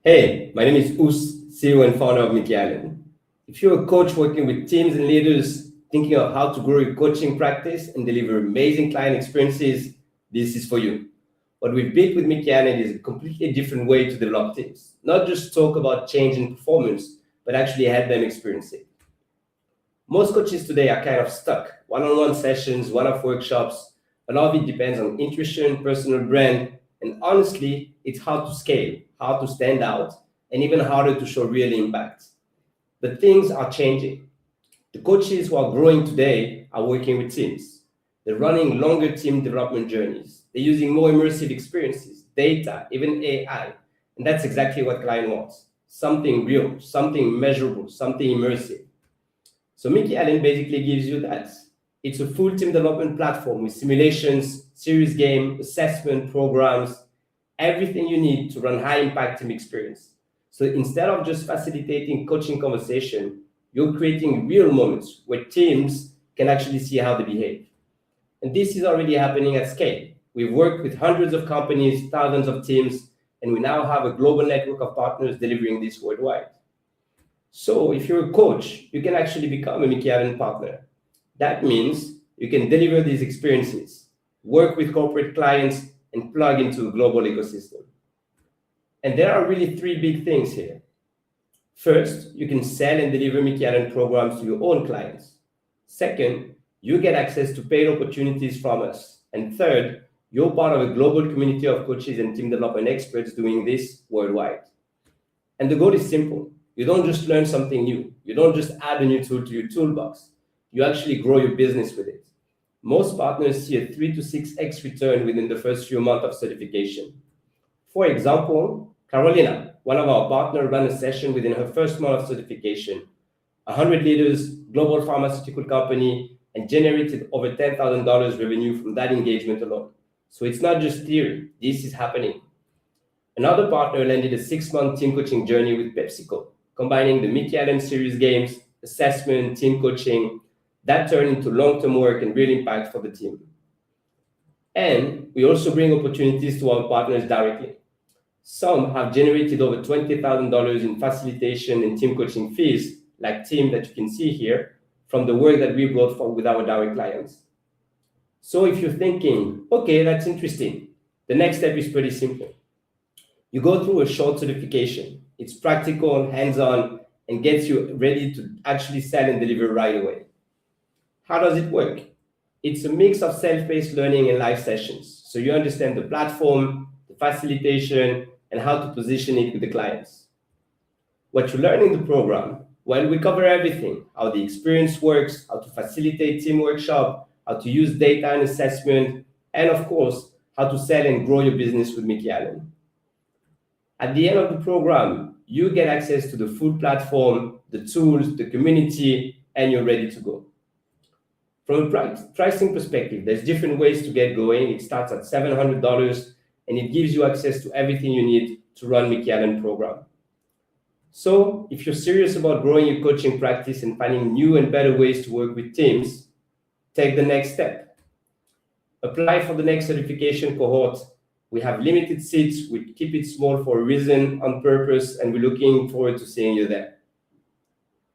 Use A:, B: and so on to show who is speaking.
A: Hey, my name is Us, CEO and founder of Miki Island. If you're a coach working with teams and leaders thinking of how to grow your coaching practice and deliver amazing client experiences, this is for you. What we've built with Miki Island is a completely different way to develop teams. Not just talk about change in performance, but actually help them experience it. Most coaches today are kind of stuck. One-on-one sessions, one-off workshops. A lot of it depends on intuition, personal brand, and honestly, it's hard to scale, hard to stand out, and even harder to show real impact. But things are changing. The coaches who are growing today are working with teams. They're running longer team development journeys. They're using more immersive experiences, data, even AI. And that's exactly what client wants. Something real, something measurable, something immersive. So Miki Island basically gives you that. It's a full team development platform with simulations, serious game, assessment, programs, everything you need to run high-impact team experience. So instead of just facilitating coaching conversation, you're creating real moments where teams can actually see how they behave. And this is already happening at scale. We've worked with hundreds of companies, thousands of teams, and we now have a global network of partners delivering this worldwide. So if you're a coach, you can actually become a Miki Island partner. That means you can deliver these experiences, work with corporate clients, and plug into a global ecosystem. And there are really three big things here. First, you can sell and deliver Miki Island programs to your own clients. Second, you get access to paid opportunities from us. And third, you're part of a global community of coaches and team development experts doing this worldwide. And the goal is simple. You don't just learn something new. You don't just add a new tool to your toolbox. You actually grow your business with it. Most partners see a 3 to 6x return within the first few months of certification. For example, Carolina, one of our partners, ran a session within her first month of certification. 100 leaders, global pharmaceutical company, and generated over $10,000 revenue from that engagement alone. So it's not just theory, this is happening. Another partner landed a 6-month team coaching journey with PepsiCo, combining the Miki Island series games, assessment, team coaching. That turned into long-term work and real impact for the team. And we also bring opportunities to our partners directly. Some have generated over $20,000 in facilitation and team coaching fees, like team that you can see here, from the work that we brought for with our direct clients. So if you're thinking, okay, that's interesting, the next step is pretty simple. You go through a short certification. It's practical, hands-on, and gets you ready to actually sell and deliver right away. How does it work? It's a mix of self-paced learning and live sessions. So you understand the platform, the facilitation, and how to position it with the clients. What you learn in the program, well, we cover everything, how the experience works, how to facilitate team workshop, how to use data and assessment, and of course, how to sell and grow your business with Miki Island. At the end of the program, you get access to the full platform, the tools, the community, and you're ready to go. From a pricing perspective, there's different ways to get going. It starts at $700, and it gives you access to everything you need to run Miki Island program. So if you're serious about growing your coaching practice and finding new and better ways to work with teams, take the next step. Apply for the next certification cohort. We have limited seats. We keep it small for a reason, on purpose, and we're looking forward to seeing you there.